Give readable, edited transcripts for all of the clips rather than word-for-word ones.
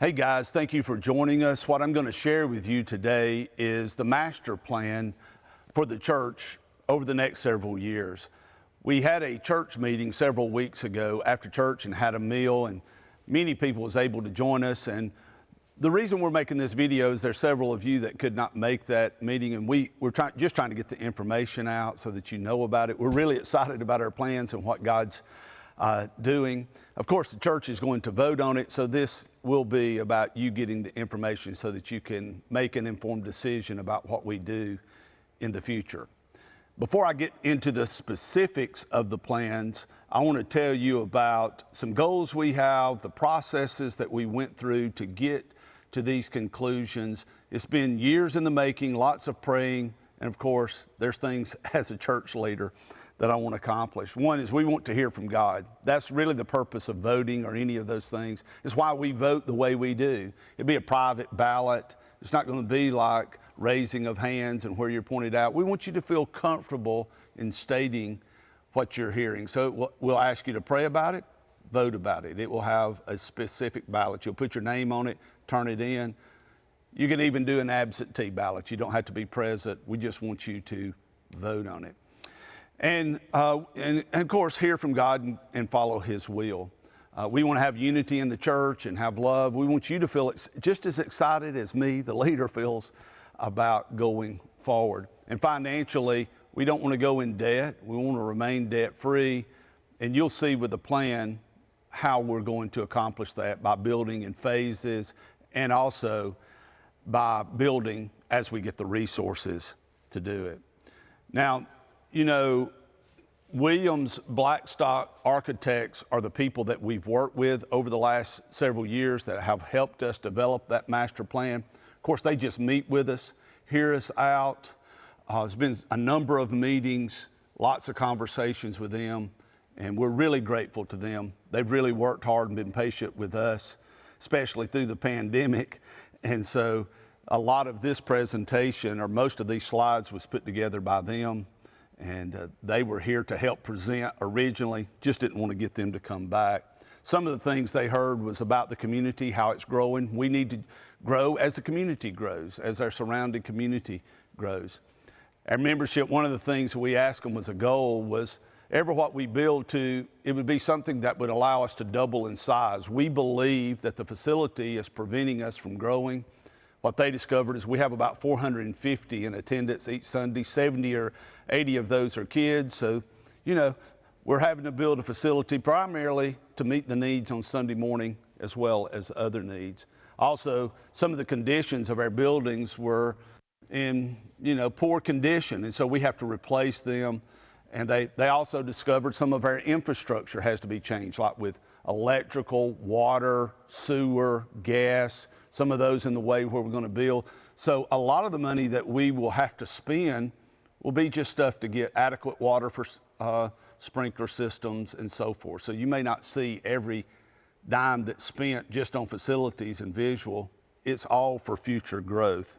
Hey guys, thank you for joining us. What I'm going to share with you today is the master plan for the church over the next several years. We had a church meeting several weeks ago after church and had a meal, and many people was able to join us. And the reason we're making this video is there's several of you that could not make that meeting, and we're just trying to get the information out so that you know about it. We're really excited about our plans and what God's doing. Of course, the church is going to vote on it, so this will be about you getting the information so that you can make an informed decision about what we do in the future. Before I get into the specifics of the plans, I want to tell you about some goals we have, the processes that we went through to get to these conclusions. It's been years in the making, lots of praying, and of course, there's things as a church leader that I want to accomplish. One is we want to hear from God. That's really the purpose of voting or any of those things. It's why we vote the way we do. It'd be a private ballot. It's not going to be like raising of hands and where you're pointed out. We want you to feel comfortable in stating what you're hearing. So we'll ask you to pray about it, vote about it. It will have a specific ballot. You'll put your name on it, turn it in. You can even do an absentee ballot. You don't have to be present. We just want you to vote on it. And of course, hear from God and follow His will. We want to have unity in the church and have love. We want you to feel just as excited as me, the leader, feels about going forward. And financially, we don't want to go in debt. We want to remain debt-free. And you'll see with the plan how we're going to accomplish that by building in phases and also by building as we get the resources to do it. Now, you know, Williams Blackstock Architects are the people that we've worked with over the last several years that have helped us develop that master plan. Of course, they just meet with us, hear us out. There's been a number of meetings, lots of conversations with them, and we're really grateful to them. They've really worked hard and been patient with us, especially through the pandemic. And so a lot of this presentation, or most of these slides, was put together by them. And they were here to help present originally, just didn't want to get them to come back. Some of the things they heard was about the community, how it's growing. We need to grow as the community grows, as our surrounding community grows. Our membership, one of the things we asked them was a goal was ever what we build to, it would be something that would allow us to double in size. We believe that the facility is preventing us from growing. What they discovered is we have about 450 in attendance each Sunday. 70 or 80 of those are kids. So, you know, we're having to build a facility primarily to meet the needs on Sunday morning as well as other needs. Also, some of the conditions of our buildings were in, poor condition, and so we have to replace them. And they also discovered some of our infrastructure has to be changed, like with electrical, water, sewer, gas, some of those in the way where we're going to build. So a lot of the money that we will have to spend will be just stuff to get adequate water for sprinkler systems and so forth. So you may not see every dime that's spent just on facilities and visual. It's all for future growth.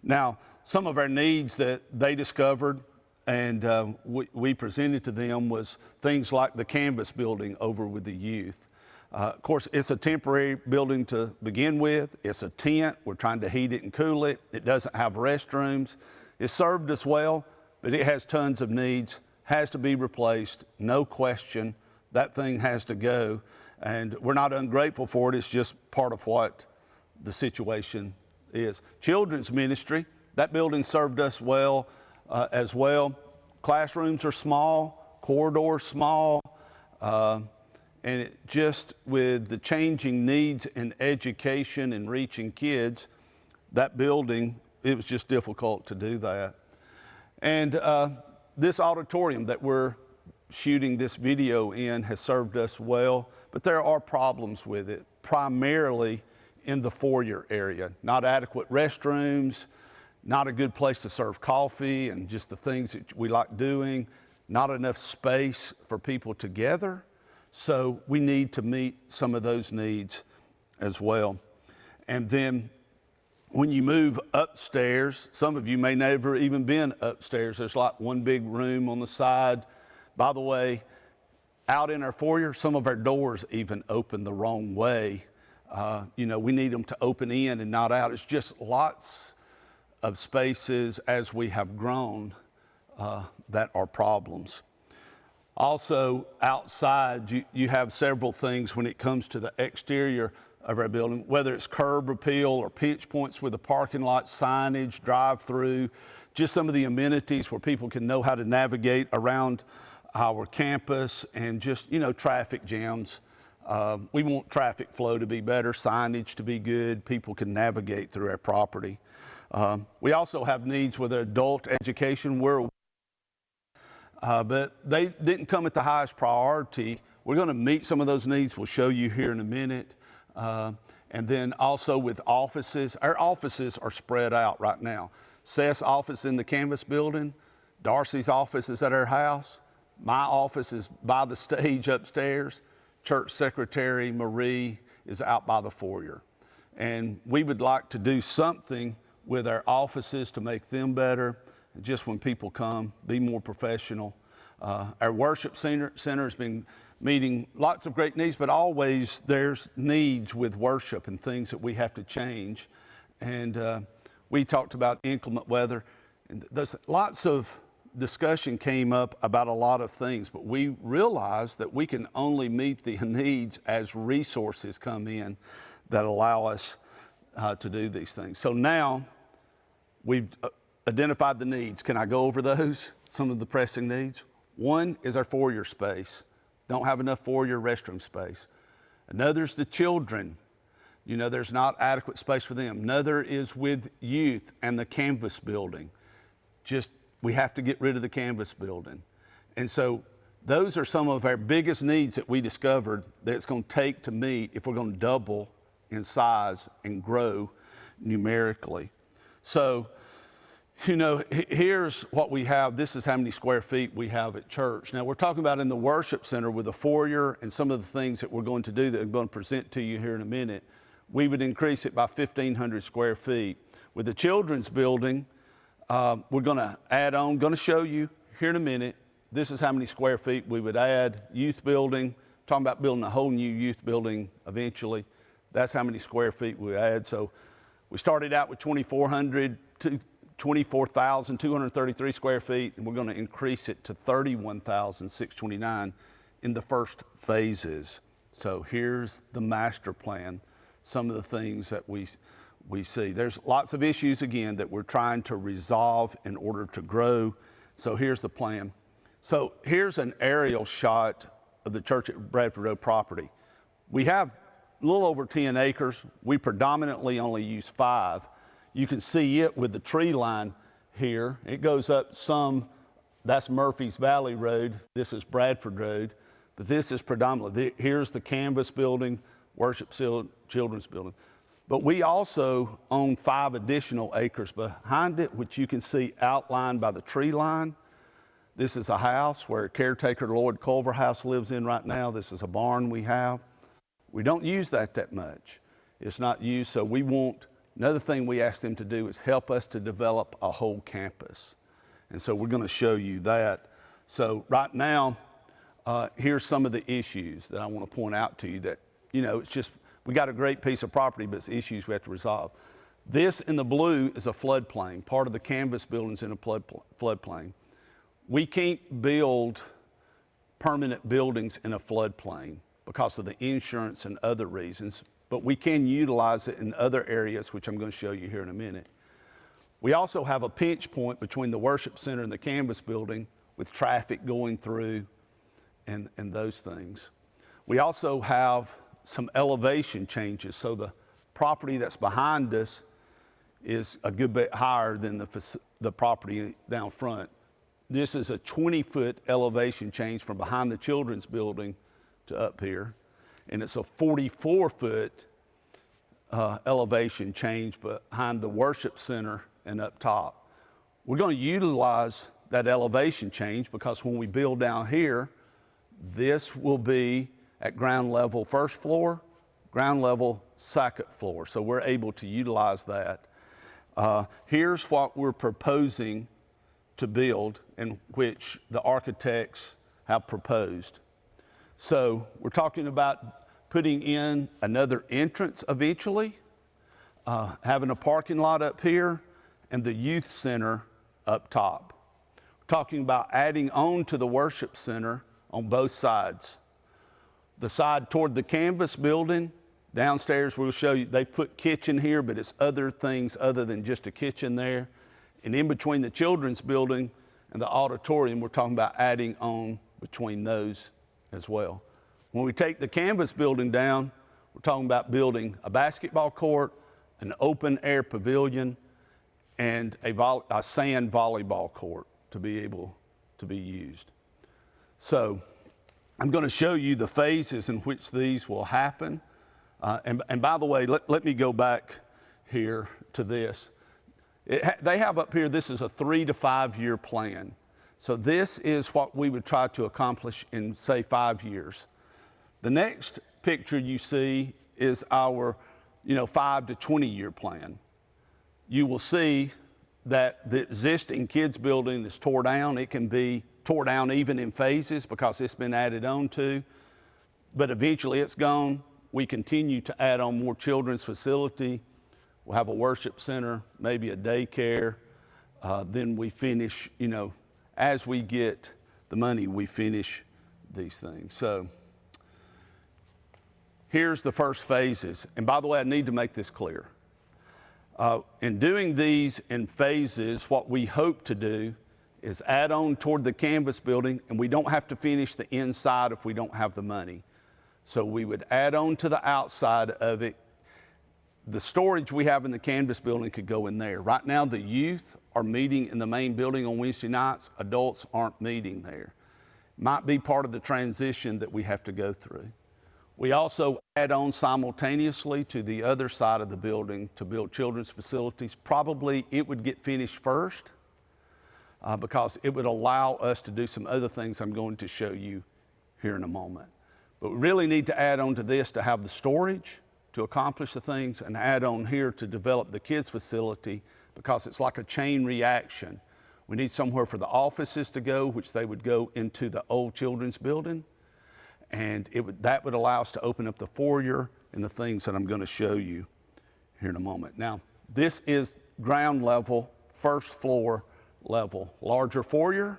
Now, some of our needs that they discovered and we presented to them was things like the canvas building over with the youth. Of course, it's a temporary building to begin with. It's a tent. We're trying to heat it and cool it. It doesn't have restrooms. It's served us well, but it has tons of needs, has to be replaced, no question. That thing has to go, and we're not ungrateful for it. It's just part of what the situation is. Children's ministry, that building served us well as well. Classrooms are small, corridors small, and it just with the changing needs in education and reaching kids, that building, it was just difficult to do that. And this auditorium that we're shooting this video in has served us well, but there are problems with it, primarily in the foyer area. Not adequate restrooms, not a good place to serve coffee and just the things that we like doing, not enough space for people together. So we need to meet some of those needs as well. And then when you move upstairs, some of you may never even been upstairs. There's like one big room on the side. By the way, out in our foyer, some of our doors even open the wrong way. We need them to open in and not out. It's just lots of spaces as we have grown that are problems. Also, outside, you have several things when it comes to the exterior of our building, whether it's curb appeal or pinch points with the parking lot, signage, drive-through, just some of the amenities where people can know how to navigate around our campus, and just, traffic jams. We want traffic flow to be better, signage to be good, people can navigate through our property. We also have needs with adult education. But they didn't come at the highest priority. We're going to meet some of those needs. We'll show you here in a minute. And then also with offices, our offices are spread out right now. Seth's office in the Canvas building, Darcy's office is at our house, my office is by the stage upstairs, church secretary Marie is out by the foyer. And we would like to do something with our offices to make them better. Just when people come, be more professional. Our worship center has been meeting lots of great needs, but always there's needs with worship and things that we have to change. And we talked about inclement weather. And there's lots of discussion came up about a lot of things, but we realized that we can only meet the needs as resources come in that allow us to do these things. So now we've identified the needs. Can I go over those? Some of the pressing needs. One is our foyer space. Don't have enough foyer restroom space. Another is the children. There's not adequate space for them. Another is with youth and the Canvas building. We have to get rid of the Canvas building. And so those are some of our biggest needs that we discovered that it's going to take to meet if we're going to double in size and grow numerically. So, here's what we have. This is how many square feet we have at church. Now, we're talking about in the worship center with the foyer and some of the things that we're going to do that I'm going to present to you here in a minute. We would increase it by 1,500 square feet. With the children's building, we're going to add on, going to show you here in a minute, this is how many square feet we would add. Youth building, talking about building a whole new youth building eventually. That's how many square feet we add. So we started out with 24,233 square feet, and we're going to increase it to 31,629 in the first phases. So here's the master plan, some of the things that we see. There's lots of issues, again, that we're trying to resolve in order to grow. So here's the plan. So here's an aerial shot of the church at Bradford Road property. We have a little over 10 acres. We predominantly only use 5. You can see it with the tree line here. It goes up some, that's Murphy's Valley Road. This is Bradford Road, but this is predominantly, here's the Canvas building, worship children's building. But we also own 5 additional acres behind it, which you can see outlined by the tree line. This is a house where caretaker Lloyd Culver House lives in right now. This is a barn we have. We don't use that much. It's not used, so we want, another thing we asked them to do is help us to develop a whole campus. And so we're going to show you that. So right now, here's some of the issues that I want to point out to you that, it's just, we got a great piece of property, but it's issues we have to resolve. This in the blue is a floodplain. Part of the Canvas building's in a floodplain. We can't build permanent buildings in a floodplain because of the insurance and other reasons, but we can utilize it in other areas, which I'm going to show you here in a minute. We also have a pinch point between the worship center and the Canvas building with traffic going through and those things. We also have some elevation changes. So the property that's behind us is a good bit higher than the property down front. This is a 20-foot elevation change from behind the children's building to up here. And it's a 44-foot elevation change behind the worship center and up top. We're going to utilize that elevation change because when we build down here, this will be at ground level first floor, ground level second floor. So we're able to utilize that. Here's what we're proposing to build, and which the architects have proposed. So we're talking about putting in another entrance eventually, having a parking lot up here, and the youth center up top. We're talking about adding on to the worship center on both sides. The side toward the canvas building, downstairs we'll show you, they put kitchen here, but it's other things other than just a kitchen there. And in between the children's building and the auditorium, we're talking about adding on between those as well. When we take the canvas building down, we're talking about building a basketball court, an open air pavilion, and a sand volleyball court to be able to be used. So I'm going to show you the phases in which these will happen. And by the way, let me go back here to this. They have up here, this is a 3 to 5 year plan. So this is what we would try to accomplish in, say, 5 years. The next picture you see is our 5 to 20 year plan. You will see that the existing kids building is tore down. It can be tore down even in phases because it's been added on to, but eventually it's gone. We continue to add on more children's facility. We'll have a worship center, maybe a daycare. Then we finish, as we get the money, we finish these things. So here's the first phases. And by the way, I need to make this clear. In doing these in phases, what we hope to do is add on toward the canvas building, and we don't have to finish the inside if we don't have the money. So we would add on to the outside of it. The storage we have in the canvas building could go in there. Right now, the youth are meeting in the main building on Wednesday nights. Adults aren't meeting there. Might be part of the transition that we have to go through. We also add on simultaneously to the other side of the building to build children's facilities. Probably it would get finished first because it would allow us to do some other things I'm going to show you here in a moment. But we really need to add on to this to have the storage to accomplish the things, and add on here to develop the kids' facility because it's like a chain reaction. We need somewhere for the offices to go, which they would go into the old children's building. And that would allow us to open up the foyer and the things that I'm going to show you here in a moment. Now, this is ground level, first floor level. Larger foyer,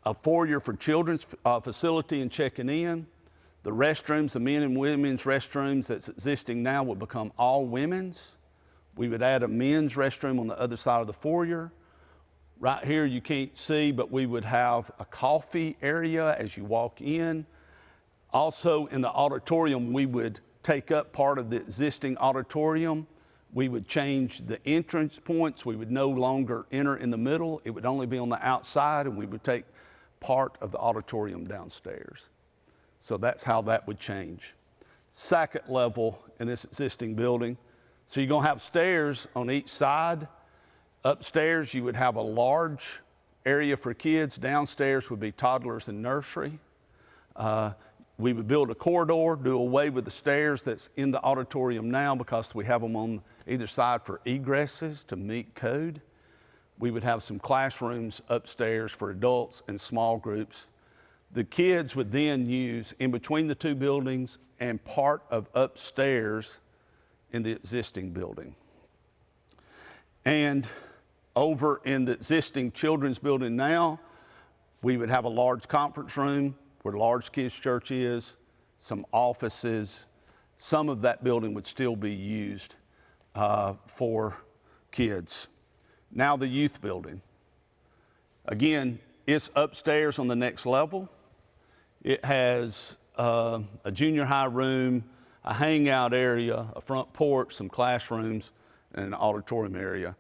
a foyer for children's facility and checking in. The restrooms, the men and women's restrooms that's existing now would become all women's. We would add a men's restroom on the other side of the foyer. Right here you can't see, but we would have a coffee area as you walk in. Also in the auditorium, we would take up part of the existing auditorium. We would change the entrance points. We would no longer enter in the middle. It would only be on the outside, and we would take part of the auditorium downstairs. So that's how that would change. Second level in this existing building. So you're going to have stairs on each side. Upstairs, you would have a large area for kids. Downstairs would be toddlers and nursery. We would build a corridor, do away with the stairs that's in the auditorium now because we have them on either side for egresses to meet code. We would have some classrooms upstairs for adults and small groups. The kids would then use in between the two buildings and part of upstairs in the existing building. And over in the existing children's building now, we would have a large conference room where Large Kids Church is, some offices. Some of that building would still be used for kids. Now the youth building. Again, it's upstairs on the next level. It has a junior high room, a hangout area, a front porch, some classrooms, and an auditorium area.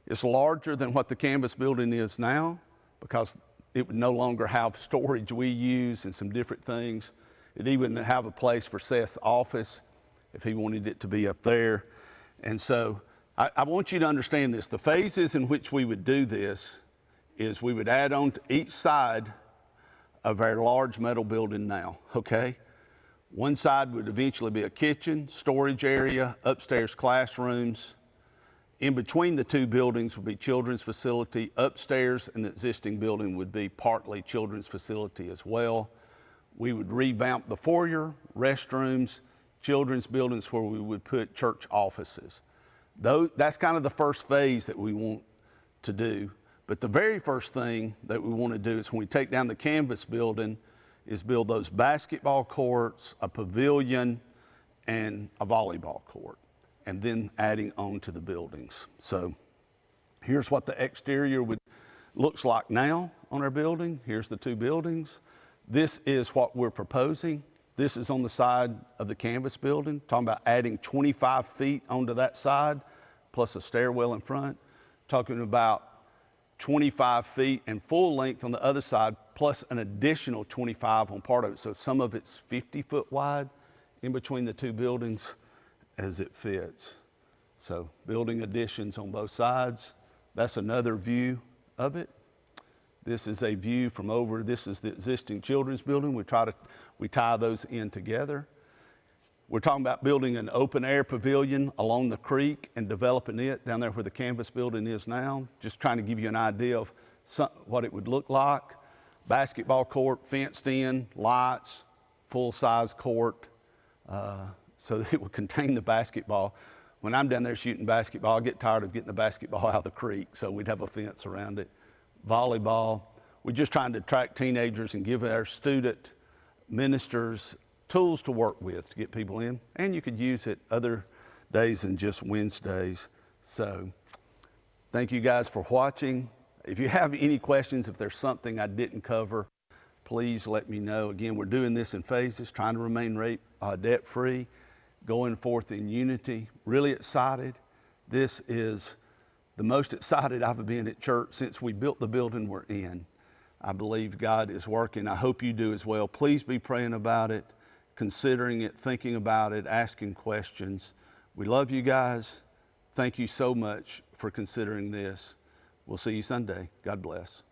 It's larger than what the canvas building is now because it would no longer have storage we use and some different things. It even would have a place for Seth's office if he wanted it to be up there. And so I want you to understand this. The phases in which we would do this is we would add on to each side of our large metal building now, okay? One side would eventually be a kitchen, storage area, upstairs classrooms. In between the two buildings would be children's facility. Upstairs in the existing building would be partly children's facility as well. We would revamp the foyer, restrooms, children's buildings where we would put church offices. That's kind of the first phase that we want to do. But the very first thing that we want to do is when we take down the canvas building is build those basketball courts, a pavilion, and a volleyball court, and then adding on to the buildings. So here's what the exterior looks like now on our building. Here's the two buildings. This is what we're proposing. This is on the side of the canvas building, talking about adding 25 feet onto that side, plus a stairwell in front. Talking about 25 feet and full length on the other side, plus an additional 25 on part of it. So some of it's 50 foot wide in between the two buildings as it fits. So building additions on both sides. That's another view of it. This is a view from over. This is the existing children's building. We tie those in together. We're talking about building an open air pavilion along the creek and developing it down there where the canvas building is now. Just trying to give you an idea of what it would look like. Basketball court, fenced in, lights, full size court, so that it would contain the basketball. When I'm down there shooting basketball, I get tired of getting the basketball out of the creek, so we'd have a fence around it. Volleyball. We're just trying to attract teenagers and give our student ministers tools to work with to get people in. And you could use it other days than just Wednesdays. So thank you guys for watching. If you have any questions, if there's something I didn't cover, please let me know. Again, we're doing this in phases, trying to remain debt-free, going forth in unity. Really excited. This is the most excited I've been at church since we built the building we're in. I believe God is working. I hope you do as well. Please be praying about it, considering it, thinking about it, asking questions. We love you guys. Thank you so much for considering this. We'll see you Sunday. God bless.